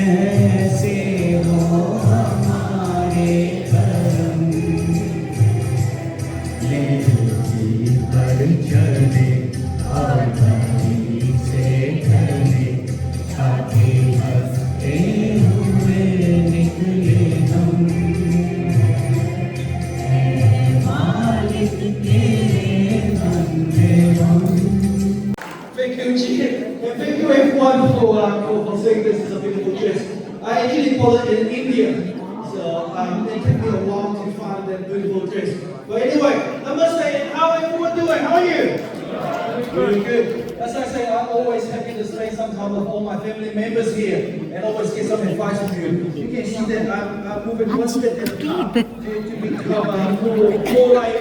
ऐसे हो हमारे करम, ले जी पर चले और गली से चले, छाती हंसते हुए निकले हम, मालिक तेरे बंदे हम। Thank you, Chicken. And thank you everyone for saying this is a beautiful dress. I actually bought it in India. So it took me a while to find that beautiful dress. But anyway, namaste. How everyone doing? How are you? Very good. As I say, I'm always happy to spend some time with all my family members here and always get some advice from you. You can see that I'm moving one step at a time to become more like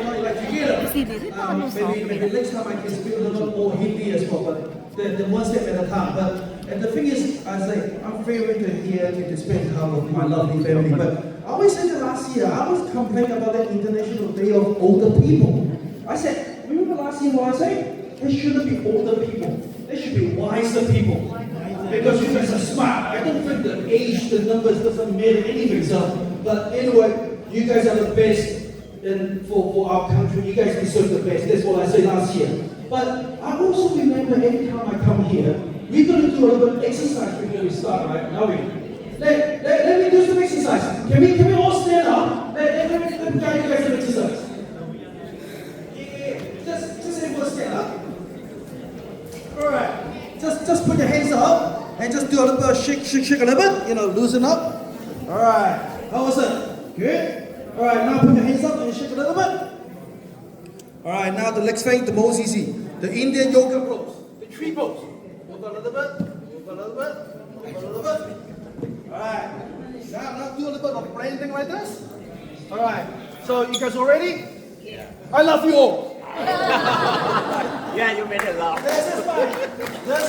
together. Maybe next time I can speak a little more Hindi as well, but the one step at a time. But and the thing is, I say I'm very to here to spend time with my lovely family. But I always said that last year I was complaining about the International Day of Older People. I said, remember last year what I said? There shouldn't be older people. There should be wiser people. Because you guys are smart. I don't think the age, the numbers doesn't matter anything. So, but anyway, you guys are the best for our country. You guys deserve the best. That's what I said last year. But I also remember every time I come here, we're going to do a little bit of exercise before we start, right? Are we? Let me do some exercise. Can we all stand up? Let me guide you guys some exercise. Just everyone stand up. Alright. Just put your hands up and just do a little bit of shake a little bit, loosen up. Alright. How was it? Good? Alright, now put your hands up and shake a little bit. Alright, now the next thing, the most easy. The Indian yoga pose. The tree pose. Move a little bit, move a little bit, move a little bit. Alright. Now do a little bit of branding like this. Alright. So you guys all ready? Yeah. I love you all. Yeah, you made it laugh. This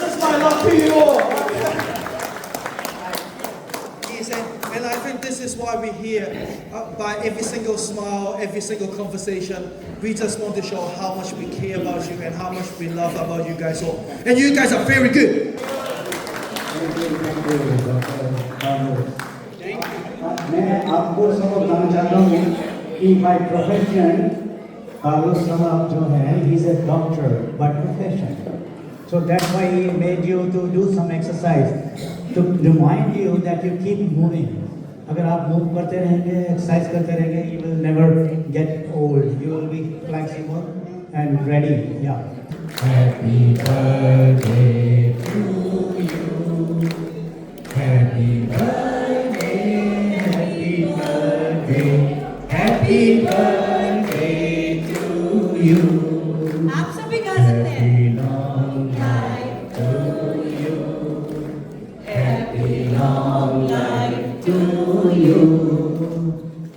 is my love to you all. And I think this is why we're here. By every single smile, every single conversation, we just want to show how much we care about you and how much we love about you guys all. And you guys are very good. मैं आपको सब बताना चाहता हूँ कि by profession Carlos Samab जो है, he is a doctor by profession. So that's why he made you to do some exercise to remind you that you keep moving. अगर आप move करते रहेंगे, exercise करते रहेंगे, you will never get old. You will be flexible and ready. Yeah. Happy birthday to you. Happy birthday, happy birthday, happy birthday to you. आप सभी गा सकते हैं। Happy long life to you. Happy long life to you.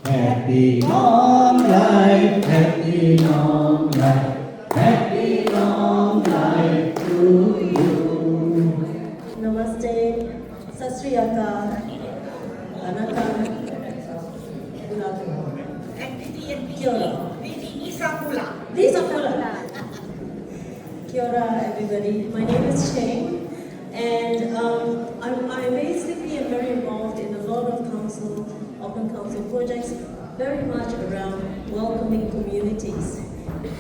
Happy long life, happy long life, happy long life to you. Namaste, Sat Sri Akal, Anakan, Kia ora. Lisa Pula. Kia ora, everybody. My name is Shane, and I basically am very involved in a lot of open council projects, very much around welcoming communities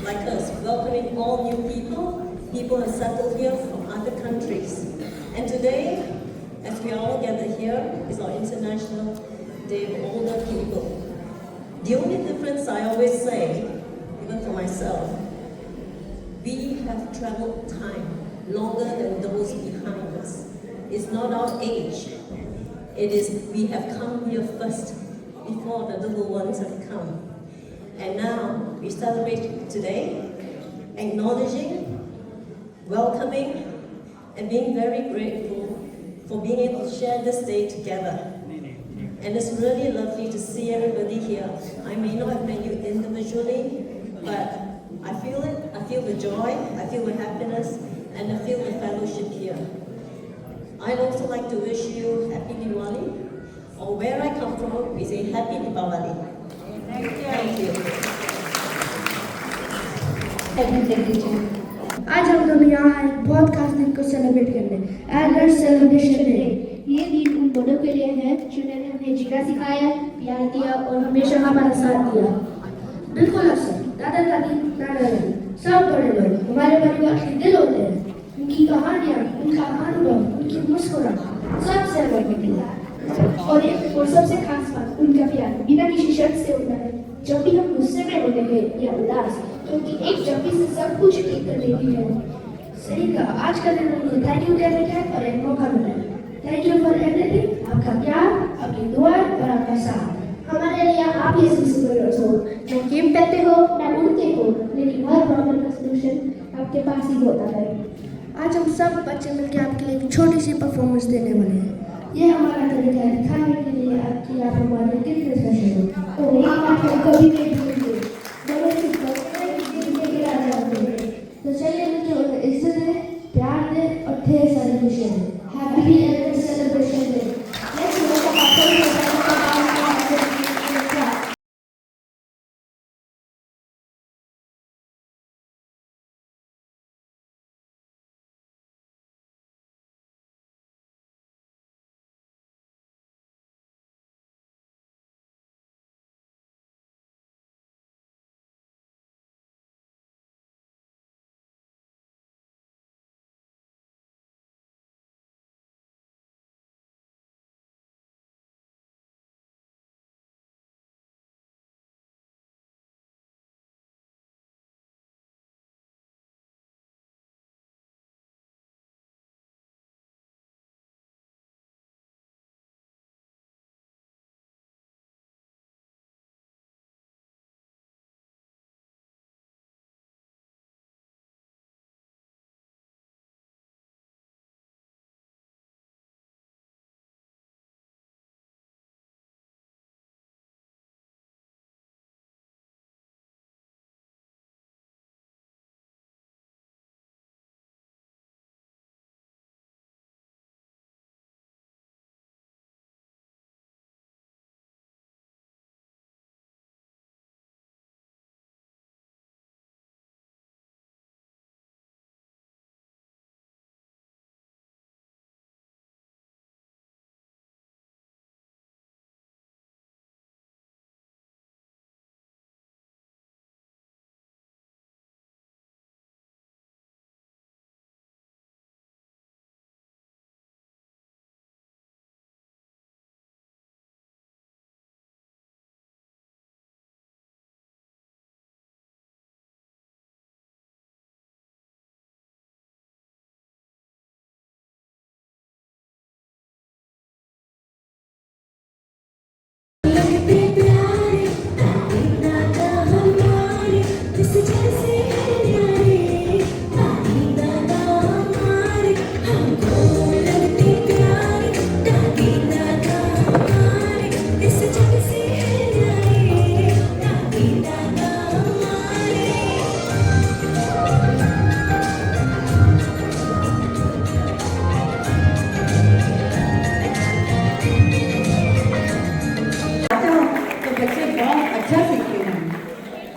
like us, welcoming all new people who have settled here from other countries. And today, as we all gather here, is our International Day of Older People. The only difference I always say, even for myself, we have traveled time longer than those behind us. It's not our age. It is we have come here first before the little ones have come. And now we celebrate today, acknowledging, welcoming, and being very grateful for being able to share this day together. And it's really lovely to see everybody here. I may not have met you individually, but I feel it. I feel the joy, I feel the happiness, and I feel the fellowship here. I'd also like to wish you Happy Diwali, or where I come from, we say Happy Diwali. Thank you. आज हम दोनों यहाँ हैं बहुत खास दिन को celebrate करने एल्डर सेलिब्रेशन डे ये दिन उन बड़ों के लिए है जिन्होंने हमें जीना सिखाया, प्यार दिया और हमेशा हमारा साथ दिया। बिल्कुल अक्सर दादा दादी, नाना नानी, सब बड़े लोग हमारे परिवार के दिल होते हैं। उनकी कहानियाँ, उनका अनुभव, उनकी मुस्कुराहट सबसे अलग होती है। और सबसे खास बात उनका प्यार बिना किसी शर्त से होता है। जब भी हम गुस्से में होते हैं या उदास, क्योंकि एक चप्पी से सब कुछ ठीक कर देती है। सही कहा, आज का दिन उनको थैंक यू कहने का और एक मौका मिला है। थैंक यू फॉर एवरीथिंग, आपका प्यार, आपकी दुआ और आपका साथ। हमारे लिए आप ये सुपरहीरोज हो। ना गेम करते हो, ना उड़ते हो, लेकिन हर प्रॉब्लम का सलूशन आपके पास ही होता है। आज हम सब बच्चे मिलकर आपके लिए एक छोटी सी परफॉर्मेंस देने वाले हैं। ये हमारा तरीका है दिखाने के लिए आपकी आप हमारे कितने स्पेशल हो। तो हम आपको कभी नहीं भूलेंगे। बड़े से बड़े के राजा होते हैं। तो चलिए मिलकर उन्हें इज्जत दें, प्यार दें और ढेर सारी खुशियाँ दें। Happy anniversary celebration day. Let's welcome our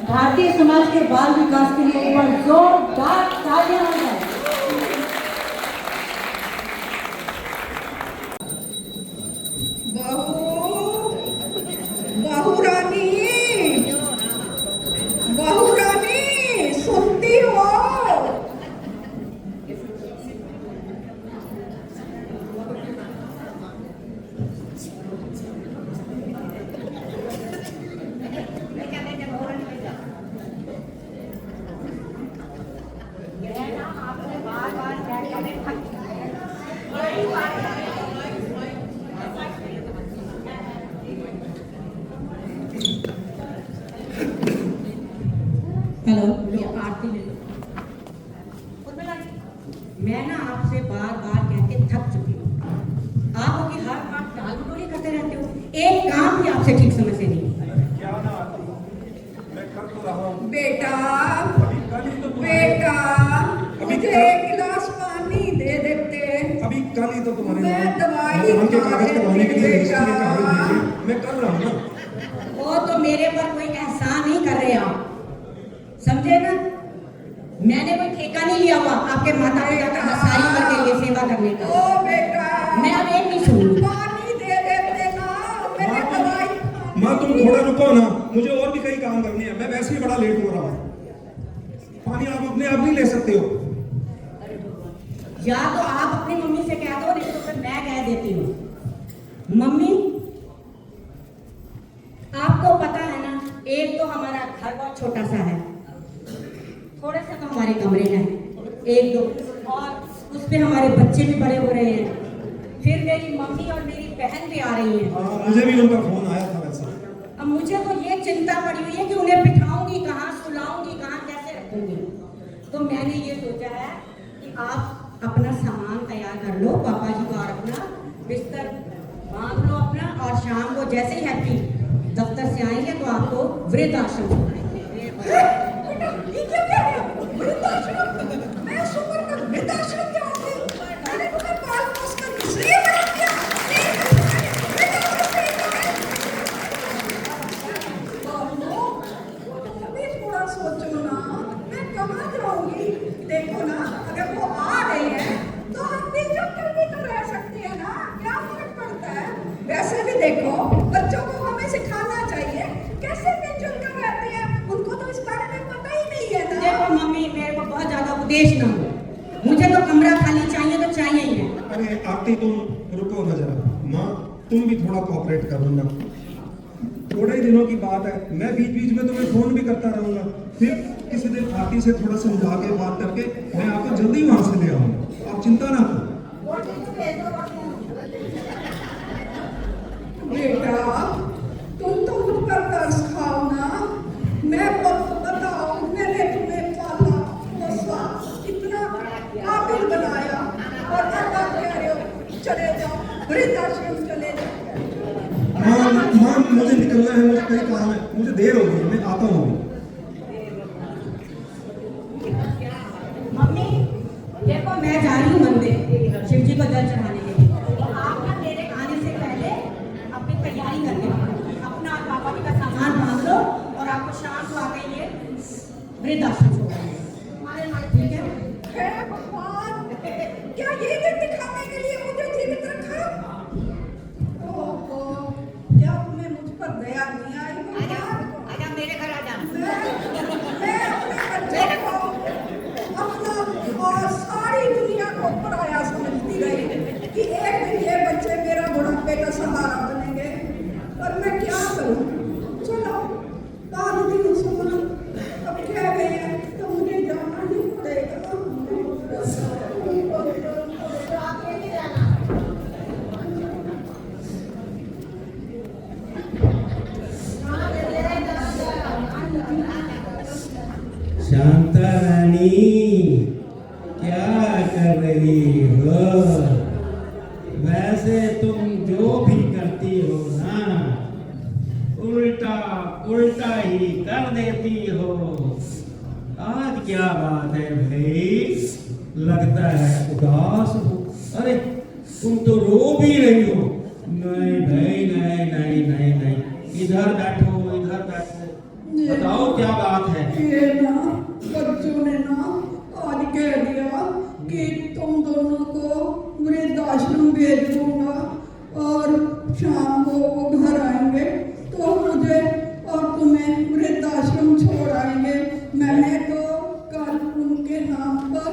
Bharatiya Samaj के बाल विकास के लिए एक बार जोरदार तालियां हो जाए। बहू रानी सुनती हो? हेलो, ये आरती ले लो। मैं ना आपसे बार बार कह के थक चुकी हूँ। आप होगी हर बार टाल मटोली करते रहते हो, एक काम भी आपसे ठीक समझ से नहीं। बेटा बेटा मुझे एक गिलास पानी दे देते। अभी कल ही तो तुम्हारे मैं दवाई हम के कागज करवाने के लिए बेटा। रजिस्ट्री में कागज भेजे, मैं कर रहा हूँ ना। वो तो मेरे पर कोई एहसान नहीं कर रहे आप, समझे ना? मैंने कोई ठेका नहीं लिया हुआ आपके माता पिता का सारी उम्र के लिए सेवा करने का। ओ बेटा मैं अब एक नहीं सुनूंगी। थोड़ा रुको ना, मुझे और भी कई काम करने हैं, मैं वैसे ही बड़ा लेट हो रहा हूँ। पानी आप अपने आप नहीं ले सकते हो। या तो आप अपनी मम्मी से कह दो, नहीं तो फिर मैं कह देती हूँ। मम्मी, आपको पता है ना, एक तो हमारा घर बहुत छोटा सा है, थोड़े से तो हमारे कमरे हैं, एक दो, और उस पे हमारे बच्चे भी बड़े हो रहे हैं, फिर मेरी मम्मी और मेरी बहन भी आ रही हैं। मुझे भी उनका फोन आया था वैसे। अब मुझे तो ये चिंता पड़ी हुई है कि उन्हें बिठाऊंगी कहाँ, सुलाऊंगी कहाँ, कैसे रखूंगी। तो मैंने ये सोचा है कि आप अपना सामान तैयार कर लो, पापा जी को, और अपना बिस्तर बांध लो अपना, और शाम को जैसे ही हैप्पी दफ्तर से आएंगे तो आपको वृद्धाश्रम छोड़ेंगे। ये क्या कह रहे हो? वृद्धाश्रम? मैं शुक्र कर वृद्धाश्रम जाऊंगी। मैंने तुम्हें पाल पोस कर इसलिए बड़ा किया। तुम भी थोड़ा सोचो ना, मैं कहाँ जाऊंगी? देखो ना, अगर वो आ रहे हैं तो हम भी चुपकर भी तो रह सकते हैं ना, क्या फर्क पड़ता है? वैसे भी देखो, बच्चों को हमें सिखाना चाहिए कैसे मिलजुल कर रहते हैं, उनको तो इस बारे में पता ही नहीं है ना। देखो मम्मी, मेरे को बहुत ज्यादा उपदेश ना हो, मुझे तो कमरा खाली चाहिए तो चाहिए ही है। अरे आरती, तुम रुको ना जरा। माँ, तुम भी थोड़ा कोऑपरेट करो ना। थोड़े ही दिनों की बात है, मैं बीच बीच में तुम्हें फोन भी करता रहूंगा। फिर किसी दिन आरती से थोड़ा समझा के बात करके मैं आपको जल्दी वहां से ले आऊंगा, आप चिंता ना करो। बेटा, तुम तो मुझ पर तरस खाओ ना। मैं बताओ, मैंने तुम्हें पाला पोसा, इतना काबिल बनाया, और अब आप कह रहे हो चले जाओ वृद्धाश्रम चले जाओ। माँ, मुझे निकलना है, मुझे कहीं काम है, मुझे देर हो गई, मैं आता हूँ। मम्मी देखो, मैं जा रही हूँ मंदिर शिव जी को जल चढ़ाने के लिए, तो आप ना मेरे आने से पहले अपनी तैयारी करके अपना और पापा जी का सामान बांध लो, और आपको शाम को आके ये वृद्धाश्रम छोड़ेंगे, ठीक है? हे भगवान, क्या ये दिन दिखाने के लिए मुझे जीवित रखा? ओहो, क्या तुम्हें मुझ पर दया नहीं आई? आजा मेरे घर आजा। मैं अपने बच्चे को अपना और सारी दुनिया को पराया समझती रही कि एक दिन ये बच्चे मेरा बुढ़ापे का सहारा बनेंगे, पर मैं क्या करूं? चलो, बाद दिन सुना, अब कह गए हैं तो मुझे जाना ही पड़ेगा। शांता रानी, क्या कर रही हो? वैसे तुम जो भी करती हो ना, उल्टा उल्टा ही कर देती हो। आज क्या बात है भाई? लगता है उदास हो। अरे तुम तो रो भी रही हो। नहीं भाई, नहीं नहीं नहीं नहीं, इधर बैठो, इधर बैठो, बताओ क्या बात है? ये ना बच्चों ने ना आज कह दिया कि तुम दोनों को वृद्धाश्रम भेज दूंगा, और शाम को वो घर आएंगे तो मुझे और तुम्हें वृद्धाश्रम छोड़ आएंगे। मैंने तो कल उनके नाम पर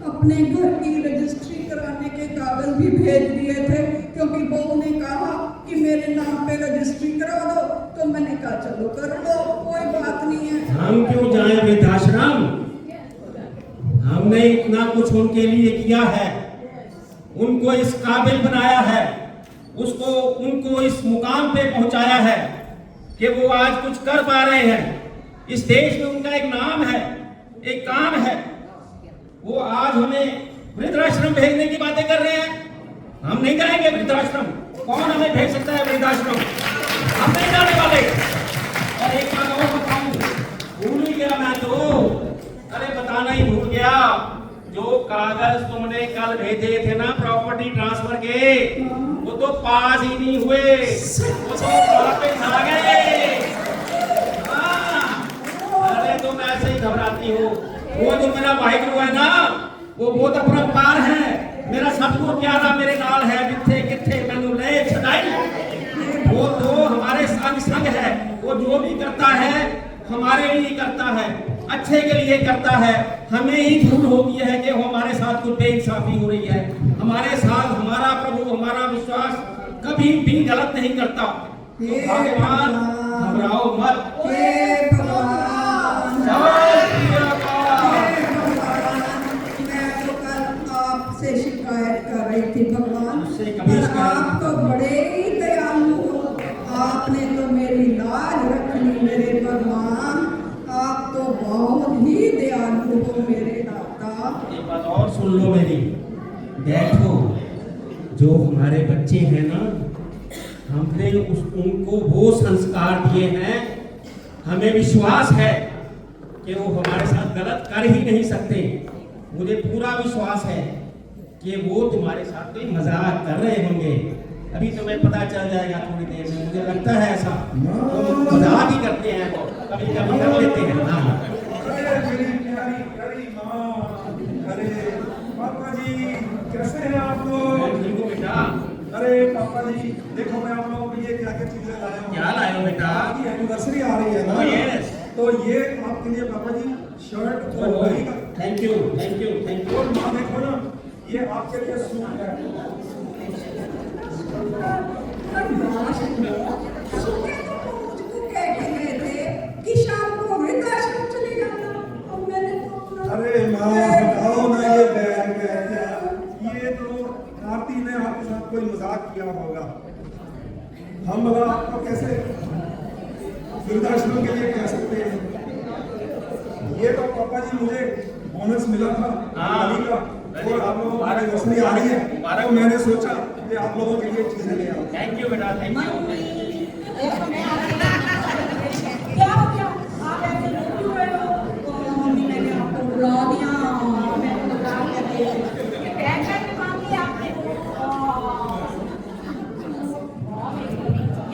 अपने घर की रजिस्ट्री कराने के कागज भी भेज दिए थे, क्योंकि बहू ने कहा कि मेरे नाम पे रजिस्ट्री करा दो, तो मैंने कहा चलो कर लो, कोई बात नहीं है। हम क्यों जाएं वृद्धाश्रम? हमने इतना कुछ उनके लिए किया है, उनको इस काबिल बनाया है, उसको उनको इस मुकाम पे पहुंचाया है कि वो आज कुछ कर पा रहे हैं। इस देश में उनका एक नाम है, एक काम है। वो आज हमें वृद्धाश्रम भेजने की बातें कर रहे हैं। हम नहीं जाएंगे वृद्धाश्रम। कौन हमें भेज सकता है वृद्धाश्रम? हम नहीं जाने वाले। और एक बात और बताऊं, भूल ही गया मैं तो, अरे बताना ही भूल गया, जो कागज तुमने कल भेजे थे ना प्रॉपर्टी ट्रांसफर के, वो तो पास ही नहीं हुए, वो तो वापस आ गए। हाँ, अरे तुम ऐसे ही घबराती हो। वो जो मेरा वाहिगुरु है ना, वो बहुत अपरंपार है। मेरा सतगुरु प्यारा मेरे नाल है, जिथे किथे मैनू ले छड़ाई। वो तो हमारे संग संग है, वो जो भी करता है हमारे लिए करता है, अच्छे के लिए करता है। हमें ही भूल होती है कि वो हमारे साथ कुछ बेइंसाफी हो रही है। हमारे साथ हमारा प्रभु, हमारा विश्वास कभी भी गलत नहीं करता। तो भगवान घबराओ मत। हे भगवान, जय श्री राम। मैं तो कल आपसे शिकायत कर रही थी भगवान, उससे कभी पर शिकायत आप तो बड़े ही दयालु हो। आपने तो मेरी लाज रख ली मेरे भगवान। आप तो बहुत ही दयालु हो मेरे दाता। एक बात और सुन लो मेरी, बैठो। जो हमारे बच्चे हैं ना, हमने उनको वो संस्कार दिए हैं, हमें विश्वास है कि वो हमारे साथ गलत कर ही नहीं सकते। मुझे पूरा विश्वास है कि वो तुम्हारे साथ कोई मजाक कर रहे होंगे। अभी तुम्हें पता चल जाएगा थोड़ी देर में, मुझे लगता है ऐसा। तो मजाक ही करते हैं, कभी कभी कर लेते हैं। हाँ अरे मेरी प्यारी प्यारी माँ, अरे पापा जी कैसे हैं आप लोग? ठीक हो बेटा? अरे पापा जी देखो मैं आप लोगों के लिए क्या क्या चीजें लाया हूँ। क्या लाए हो बेटा? आपकी एनिवर्सरी आ रही है ना? Oh, yes. तो ये आपके लिए पापा जी शर्ट और घड़ी का। Thank you, thank you, thank you. और माँ देखो ना, ये आपके लिए सूट है। सुबह तो मुझको कह के गए थे कि शाम को वृद्धाश्रम चले जाना, और मैंने तो अपना अरे माँ हटाओ ना ये बैग बैग। ये तो आरती ने आपके साथ कोई मजाक किया होगा। हम भला आपको कैसे वृद्धाश्रम के लिए कह सकते हैं? ये तो पापा जी मुझे बोनस मिला था दिवाली का, और आप लोगों की एनिवर्सरी आ रही है, तो मैंने सोचा कि आप लोगों के लिए चीजें ले आऊं। थैंक यू बेटा, थैंक यू। क्या हो गया? आप ऐसे रो क्यों रहे हो? मम्मी मैंने आपको बुला दिया, मैंने तो काम कर दिया। बैग बैग में मांग लिया आपने।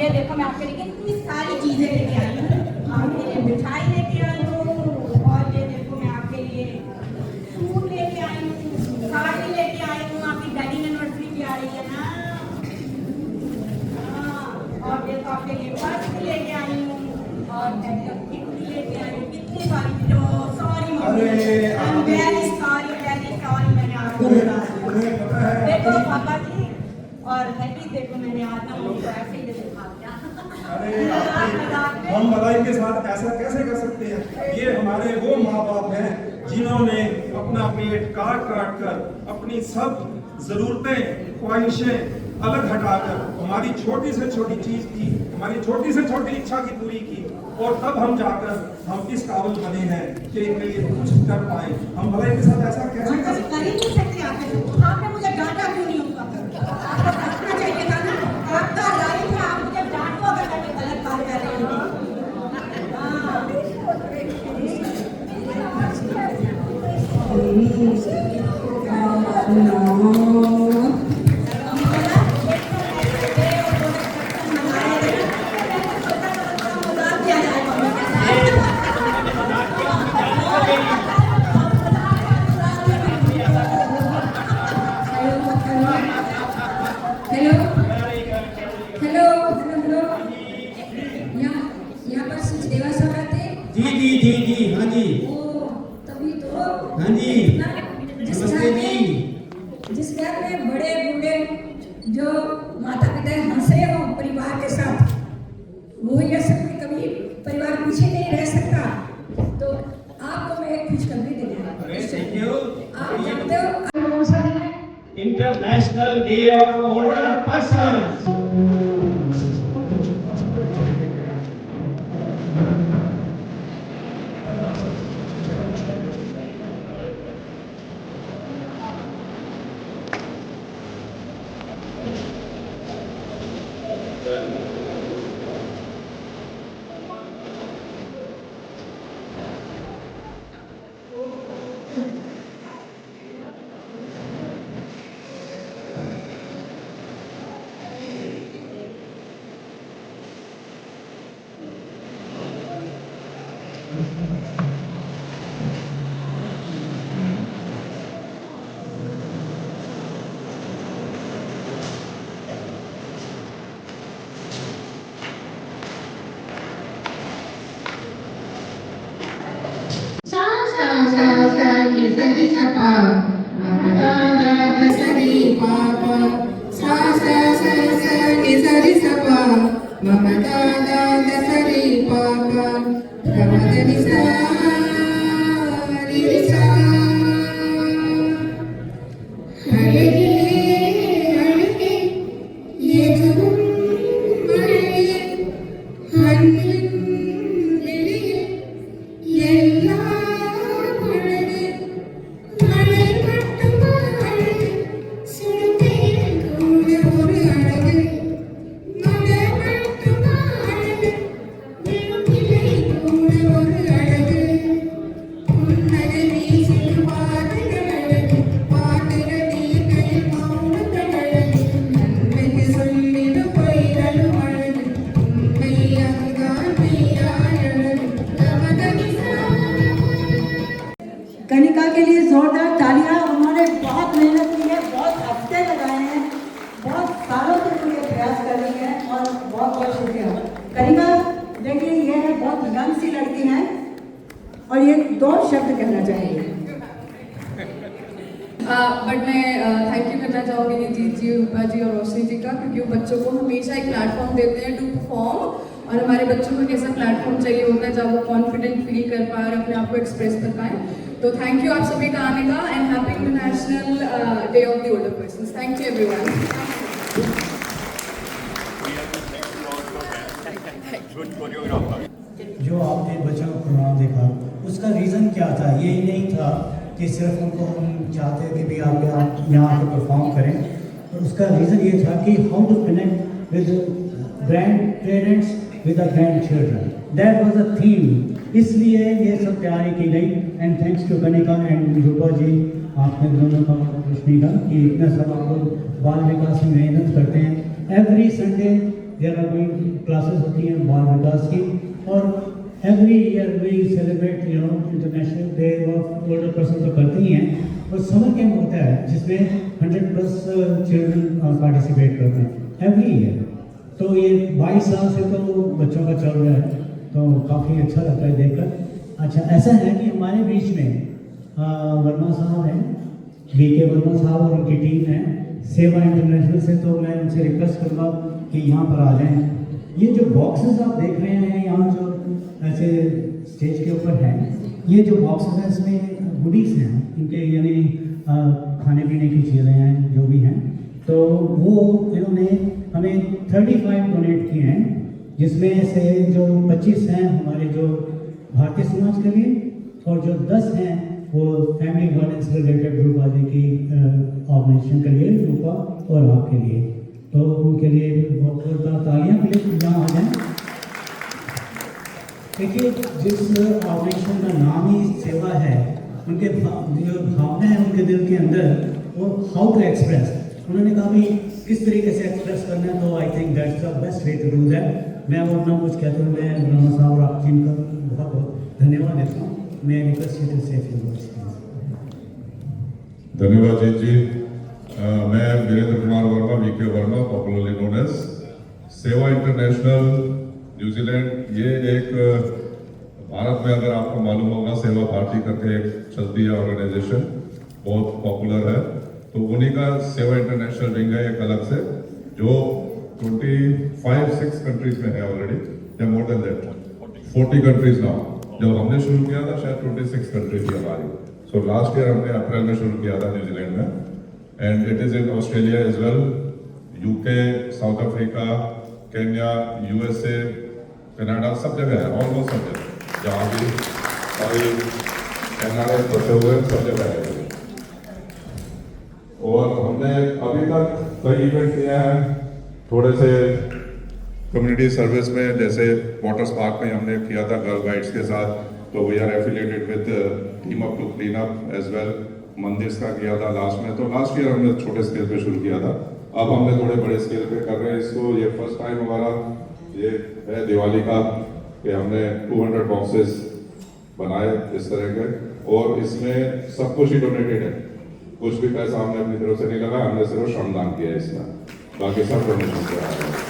ये देखो मैं आपके लिए कितनी सारी चीजें लेके आई हूँ। आपके लिए मिठाई लेके आई हूँ, और ये देखो मैं आपके लिए सूट लेके आई हूँ, साड़ी लेके आई हूँ। आपकी वेडिंग एनिवर्सरी भी आ रही है ना। और ये तो आपके लिए पर्स भी लेके आई हूँ, और गिफ्ट भी लेके आई हूँ। कितनी सारी चीजें। Sorry mummy, I am very sorry मैंने आपको बुला दिया। देखो पापा जी, और हैप्पी देखो मैंने आज ना मुझको ऐसे ही दिखा दिया। अरे हम भलाई के साथ ऐसा कैसे कर सकते हैं? ये हमारे वो माँ बाप हैं जिन्होंने अपना पेट काट काट कर अपनी सब जरूरतें ख्वाहिशें अलग हटाकर हमारी छोटी से छोटी चीज की, हमारी छोटी से छोटी इच्छा की पूरी की, और तब हम जाकर हम इस काबिल बने हैं कि इनके लिए कुछ कर पाए। हम भलाई के साथ ऐसा कैसे कर सकते कर ही नहीं सकते। आपने मुझे डांटा क्यों नहीं होगा? आपको डांटना चाहिए था ना। आपका राइट है, आप मुझे डांटो अगर मैं गलत बात कर रही हूँ। हेलो हेलो हेलो, यहाँ पर सचदेवा साहब रहते हैं? जी जी जी जी, हाँ जी, ओ, तभी तो। हाँ जी, जिस नमस्ते घर जी। में जिस घर में बड़े बूढ़े जो माता पिता हंस रहे हो परिवार के साथ, वो ये सब में कभी परिवार पीछे नहीं रह सकता। तो आपको मैं एक खुशखबरी देने आई हूँ। अरे थैंक यू। आप जानते हो आज कौन सा दिन है? International Day of older persons. सरि सपा सरि पापा सा सा सा सा नि सरि सपा मम दादा सरि पापा गमदनि सा रि सा हरे हरे ये धुम हरे हरे कनिका के लिए जोरदार तालियां। उन्होंने बहुत मेहनत की है, बहुत हफ्ते लगाए हैं, बहुत सालों तक ये प्रयास कर रही है और बहुत बहुत शुक्रिया। कनिका देखिए, ये है बहुत यंग सी लड़की है और ये 2 शब्द कहना चाहेंगे। बट मैं थैंक यू करना चाहूँगी नीतीश जी, रूपा जी और रोशनी जी का, क्योंकि वो बच्चों को हमेशा एक प्लेटफॉर्म देते हैं टू परफॉर्म। और हमारे बच्चों को कैसा प्लेटफॉर्म चाहिए होता है जब वो कॉन्फिडेंट फील कर पाए और अपने आप को एक्सप्रेस कर पाए। तो थैंक यू आप सभी का आने का and happy international Day of the older persons. Thank you everyone. जो आपने बच्चों का प्रोग्राम देखा उसका रीज़न क्या था? ये नहीं था कि सिर्फ उनको हम चाहते थे कि आप यहाँ आकर परफॉर्म करें, तो उसका रीज़न ये था कि how to connect with grandparents with the grandchildren. That was the theme, इसलिए ये सब तैयारी की गई। And thanks to Kanika and Rupa ji, आपने दोनों का रोशनी का कि इतना सब आप लोग बाल विकास में मेहनत करते हैं। Every Sunday there are going classes होती हैं बाल विकास की, और every year we celebrate International Day of Older Person तो करते ही हैं, और समर कैंप होता है जिसमें 100+ चिल्ड्रन पार्टिसिपेट करते हैं एवरी ईयर। तो ये 22 साल से तो बच्चों का चल रहा है, तो काफ़ी अच्छा लगता है देखकर। अच्छा, ऐसा है कि हमारे बीच में वर्मा साहब हैं, BK वर्मा साहब और उनकी टीम है सेवा इंटरनेशनल से, तो मैं उनसे रिक्वेस्ट करूँगा कि यहाँ पर आ जाएं। ये जो बॉक्सेस आप देख रहे हैं यहाँ जो ऐसे स्टेज के ऊपर हैं, ये जो बॉक्सेस हैं इसमें गुडीज़ हैं इनके, यानी खाने पीने की चीज़ें हैं जो भी हैं। तो वो इन्होंने हमें 35 डोनेट किए हैं, जिसमें से जो 25 हैं हमारे जो भारतीय समाज के लिए, और जो 10 हैं वो फैमिली वायलेंस रिलेटेड रूपा जी की ऑर्गेनाइजेशन के लिए, रूपा और आपके लिए। तो उनके लिए बहुत बहुत तालियां प्लीज यहाँ आ जाएं। देखिए, जिस ऑर्गेनाइजेशन का नाम ही सेवा है, उनके जो भावना है उनके दिल के अंदर, वो हाउ टू एक्सप्रेस, उन्होंने कहा भी किस तरीके से एक्सप्रेस करना है, तो I think that's the best way to do that. मैं वो अपना कुछ कहते हुए मैं रामा साहब और आप टीम का बहुत बहुत धन्यवाद देता हूँ। मैं request you to say few words. धन्यवाद जी। मैं Virendra Kumar Verma, VK Verma, popularly known as Seva International New Zealand. ये एक भारत में अगर आपको मालूम होगा सेवा भारती करके एक चलती है ऑर्गेनाइजेशन, बहुत पॉपुलर है। तो उन्हीं का सेवा इंटरनेशनल विंग है एक अलग से, जो 25-6 कंट्रीज में है ऑलरेडी, या more than that 40 countries now. जब हमने शुरू किया था शायद 26 कंट्रीज थी हमारी। सो लास्ट ईयर हमने अप्रैल में शुरू किया था न्यूजीलैंड में, and it is in Australia as well, UK, South Africa, Kenya, USA, Canada, सब जगह है, ऑलमोस्ट सब जगह जहाँ भी सारे NRI बसे हुए सब जगह है। और हमने अभी तक कई इवेंट किए हैं थोड़े से कम्युनिटी सर्विस में, जैसे वाटर स्पार्क में हमने किया था गर्ल गाइड्स के साथ, तो we are affiliated with team up to clean up as well. मंदिर का किया था लास्ट में, तो लास्ट ईयर हमने छोटे स्केल पे शुरू किया था, अब हमने थोड़े बड़े स्केल पे कर रहे हैं इसको। ये फर्स्ट टाइम हमारा ये है दिवाली का कि हमने 200 बॉक्सेस बनाए इस तरह के, और इसमें सब कुछ ही डोनेटेड है, कुछ भी पैसा हमने अपनी तरफ से नहीं लगा, हमने सिर्फ श्रमदान किया है इसमें, बाकी सब डोनेशन से आ रहा है।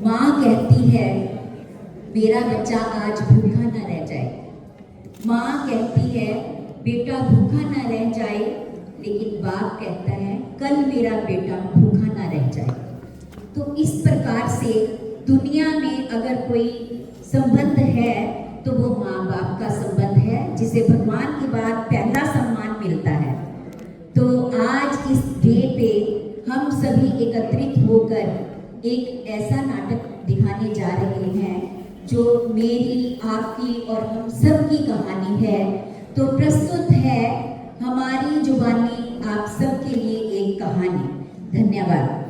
माँ कहती है मेरा बच्चा आज भूखा न रह जाए, माँ कहती है बेटा भूखा ना रह जाए, लेकिन बाप कहता है कल मेरा बेटा भूखा ना रह जाए। तो इस प्रकार से दुनिया में अगर कोई संबंध है तो वो माँ बाप का संबंध है, जिसे भगवान के बाद पहला सम्मान मिलता है। तो आज इस डे पे हम सभी एकत्रित होकर एक ऐसा नाटक दिखाने जा रहे हैं जो मेरी, आपकी और हम सब की कहानी है। तो प्रस्तुत है हमारी जुबानी आप सब के लिए एक कहानी। धन्यवाद।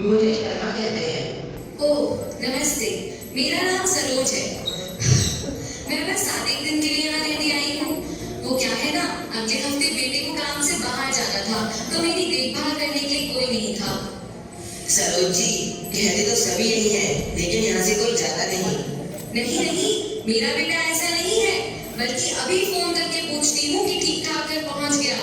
मुझे शर्मा कहते हैं। ओह नमस्ते, मेरा नाम सरोज है। मैं बस 7 दिन के लिए यहाँ रहने आई हूँ। वो क्या है ना, अगले हफ्ते बेटे को काम से बाहर जाना था, तो मेरी देखभाल करने के लिए कोई नहीं था। सरोज जी, कहते तो सभी यही है, लेकिन यहाँ से कोई जाता नहीं। नहीं नहीं, मेरा बेटा ऐसा नहीं है, बल्कि अभी फोन करके पूछती हूँ कि ठीक ठाक घर पहुँच गया।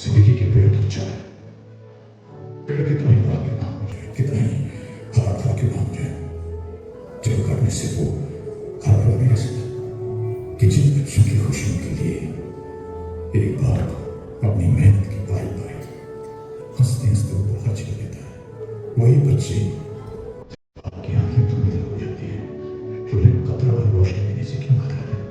जिंदगी के पेड़ की चाय, पेड़ कितना ही बड़ा क्यों ना हो जाए, कितना ही हरा भरा क्यों ना हो जाए, जब काटने से वो हरा भरा नहीं रह सकता। कि जिन बच्चों की खुशियों के लिए एक बाप अपनी मेहनत की पाई पाई हंसते हंसते वो बाहर चल देता है, वही बच्चे आपकी आंखें धुंधली हो जाती है, तो उन्हें कतरा भर रोशनी देने से क्यों खतरा है?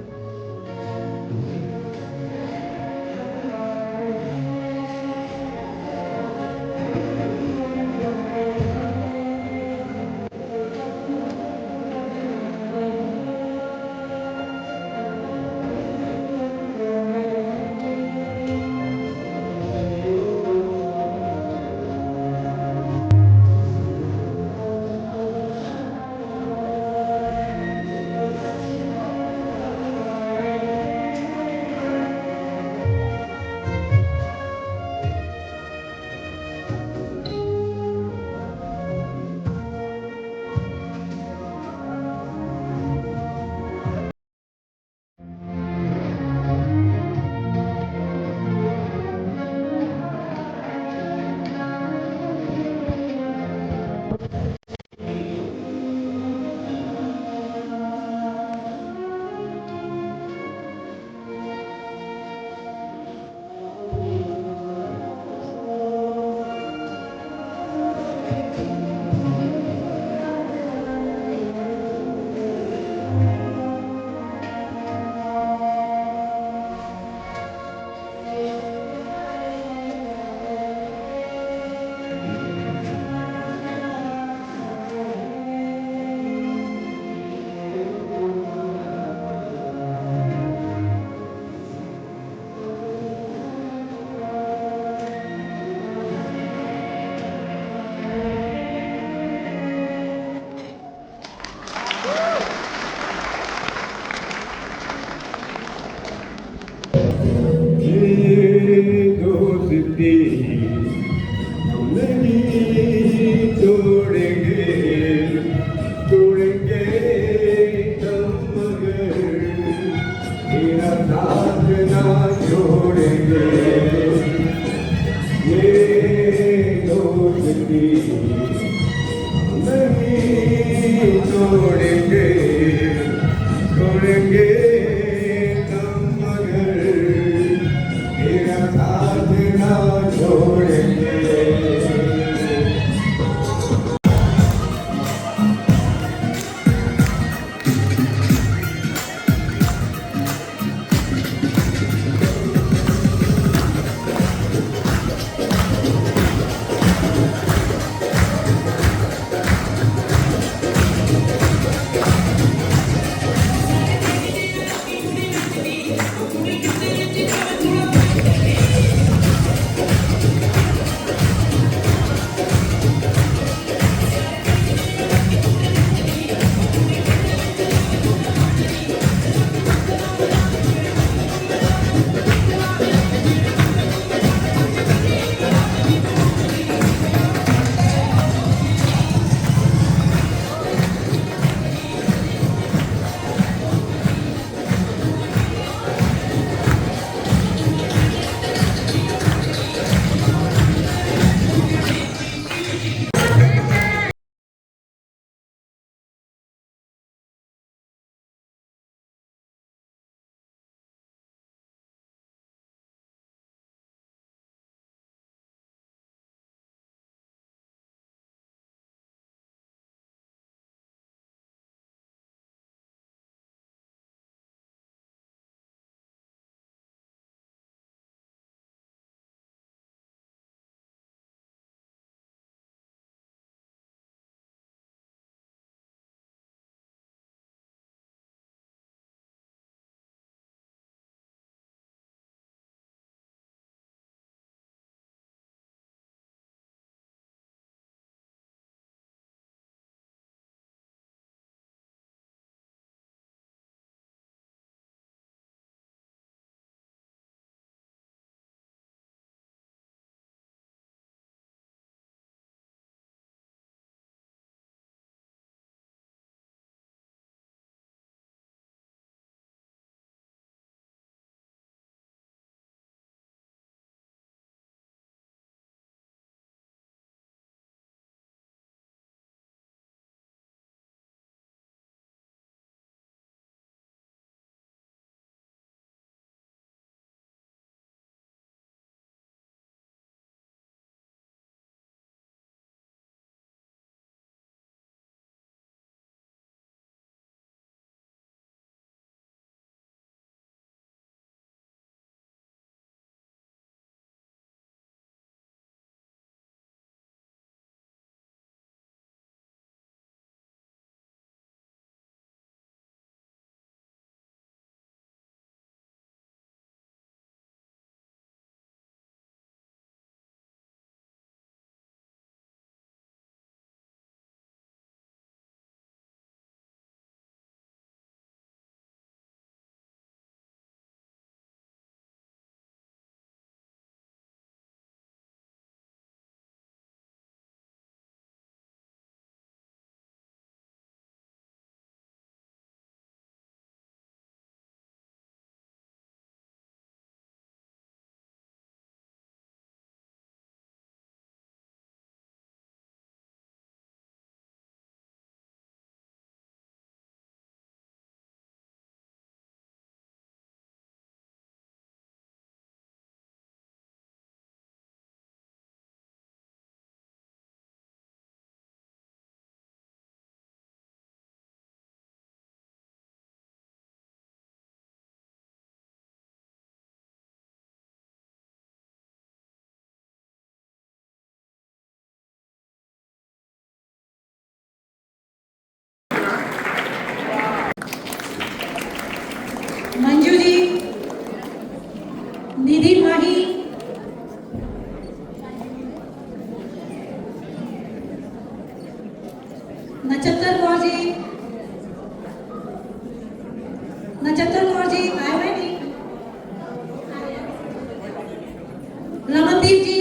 अमनदीप जी,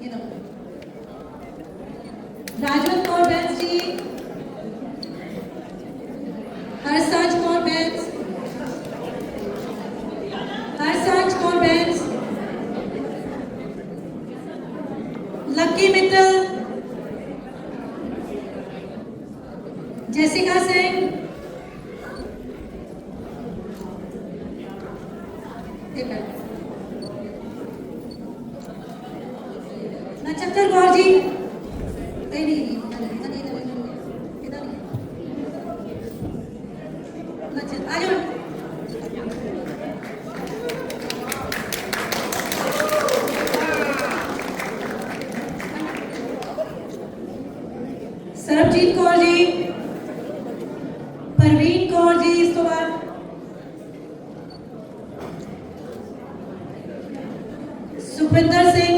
ये लो। राजवंत कौर बैंस जी, हरसाज कौर बैंस, हरसाज कौर बैंस, लक्की मित्तल, जैसिका सिंह, नक्षत्र कौर जी, नहीं आ जाओ। सरबजीत कौर जी, परवीन कौर जी, इस तो बाद सुपिंदर सिंह,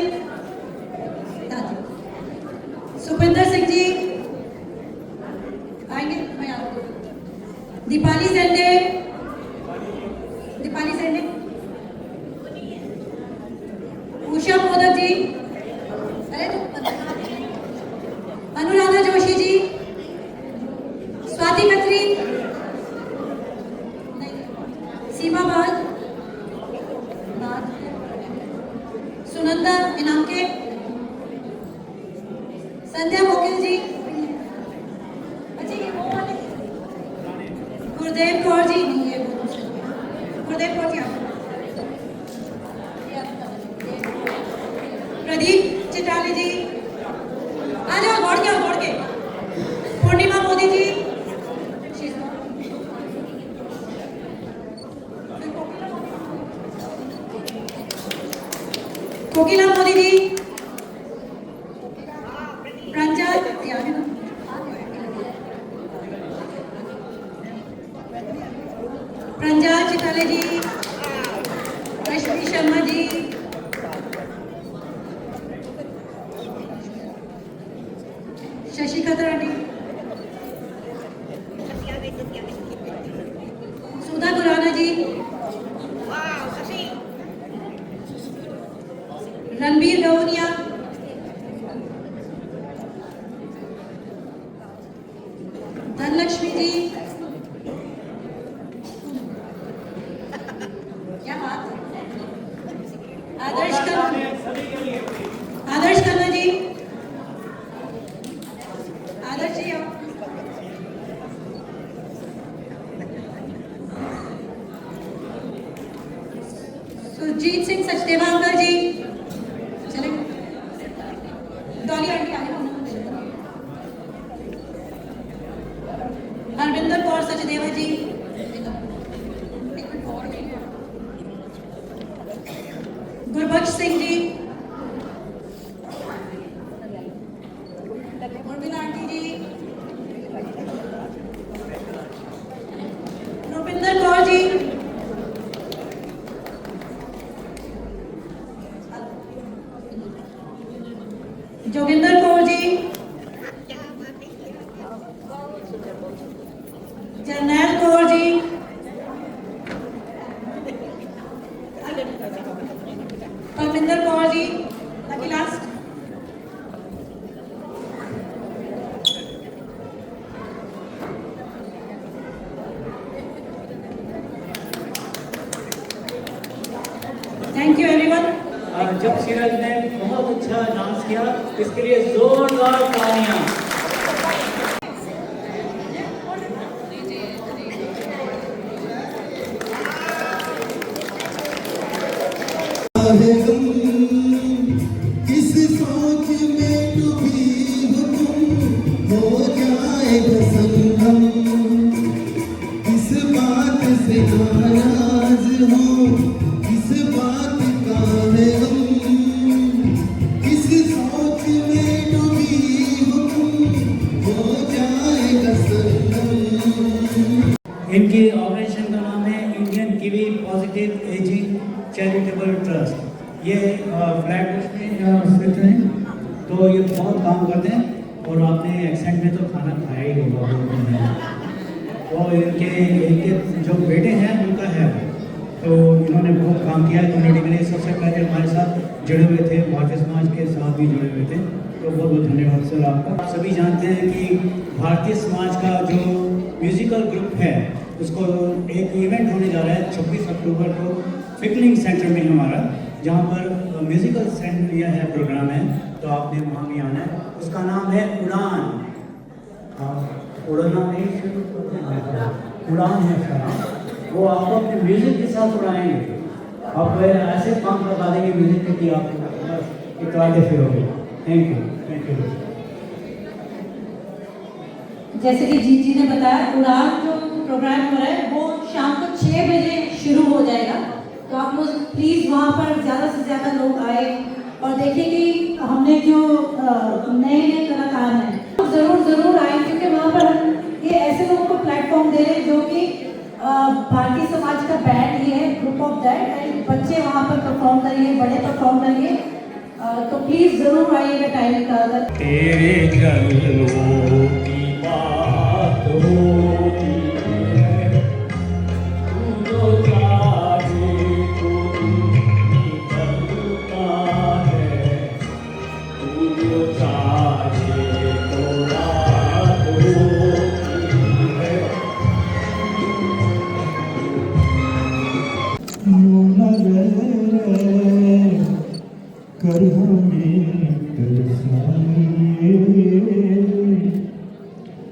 सुपिंदर सिंह जी आएंगे, मैं आ रहा हूं। दीपाली सेंडे, दीपाली सेंडे, उषा मोदक जी, अरे अनुराधा जोशी जी, स्वाति खत्री, सीमा बाल, सुनंदा इनामके, संध्या मोकिल जी, अच्छा ये वो वाले, गुरदेव कौर जी, नहीं ये वो दूसरे, गुरदेव कौर जी आप, प्रदीप चित्राली जी, आ जाओ दौड़ के, पूर्णिमा मोदी जी, कोकिला मोदी जी, प्रंजल प्रंजल चिताले जी, रश्मि शर्मा जी, शशि खतरानी, सुधा गुराना जी, रणबीर गौनिया, धनलक्ष्मी जी, क्या बात, आदर्श खन्ना जी, आदर्श जी आओ, Surjit Singh Sachdeva uncle ji, Dolly aunty आ जाओ। Harvinder Kaur Sachdeva ji, Gurbakhsh Singh ji, Urmila aunty ji, Rupinder Kaur ji, Joginder Kaur ji, Jarnail Kaur ji, Parminder Kaur ji, lucky last, thank you everyone. जब सीरज ने बहुत अच्छा डांस किया, इसके लिए जोरदार तालियां। इस सोच में डूबी हो तुम, हो जाएगा संगम, इस बात से नाराज हो, इस बात का है हम, इस सोच में डूबी हो तुम, हो जाएगा संगम। इनकी ऑर्गेनाइजेशन का नाम है Indian kiwi positive ageing charitable trust. ये फ्लैट में स्थित हैं, तो ये बहुत काम करते हैं और आपने एक्सेंट में तो खाना खाया ही होगा। तो इनके जो बेटे हैं उनका है, तो इन्होंने बहुत काम किया है कम्युनिटी के लिए। सबसे पहले हमारे साथ जुड़े हुए थे, भारतीय समाज के साथ भी जुड़े हुए थे। तो बहुत बहुत धन्यवाद सर आपका। आप सभी जानते हैं कि भारतीय समाज का जो म्यूजिकल ग्रुप है उसको एक इवेंट होने जा रहा है 26 अक्टूबर को फिकलिंग सेंटर में हमारा, जहाँ पर म्यूजिकल सेंटर यह है प्रोग्राम है, तो आपने वहाँ भी आना है। उसका नाम है उड़ान। उड़ना नहीं, उड़ान है उसका नाम। वो आपको अपने म्यूजिक के साथ उड़ाएंगे। आप ऐसे काम करवा देंगे म्यूजिक के कि आप इतराते फिरोगे। Thank you, thank you. जैसे कि जीत जी ने बताया, उड़ान जो प्रोग्राम हो रहा है वो शाम को 6 बजे शुरू हो जाएगा। तो आप लोग प्लीज़ वहाँ पर ज़्यादा से ज़्यादा लोग आए और देखें कि हमने जो नए नए कलाकार हैं ज़रूर आए, क्योंकि वहाँ पर हम ये ऐसे लोगों को प्लेटफॉर्म दे रहे हैं जो कि भारतीय समाज का बैंड ही है, ग्रुप ऑफ दैट, एंड बच्चे वहाँ पर परफॉर्म करेंगे, बड़े परफॉर्म करेंगे। तो प्लीज़ ज़रूर आइएगा टाइम निकाल कर। तेरे जलवों की बात होती है, तू जो चाहे तो निकलता है, तू जो चाहे तो रात होती है। यूं न रह कर हमें तरसाइए,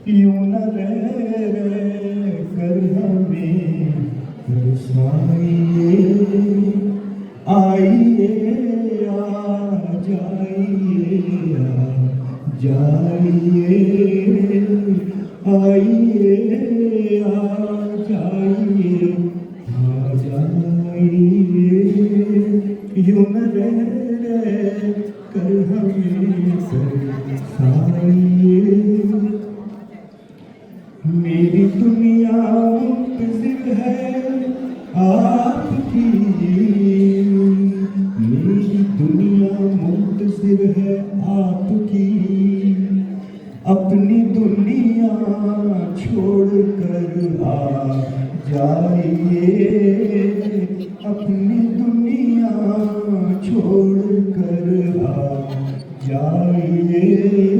यूं न रह कर हमें तरसाइए। आइए आ जाइए, आ जाइए, आइए आ जाइए, आ जाइए। यूं न रह कर हमें तरसाइए। मेरी दुनिया मुंतज़िर है आपकी, मेरी दुनिया मुंतज़िर है आपकी। अपनी दुनिया छोड़ कर आ जाइए, अपनी दुनिया छोड़ कर आ जाइए।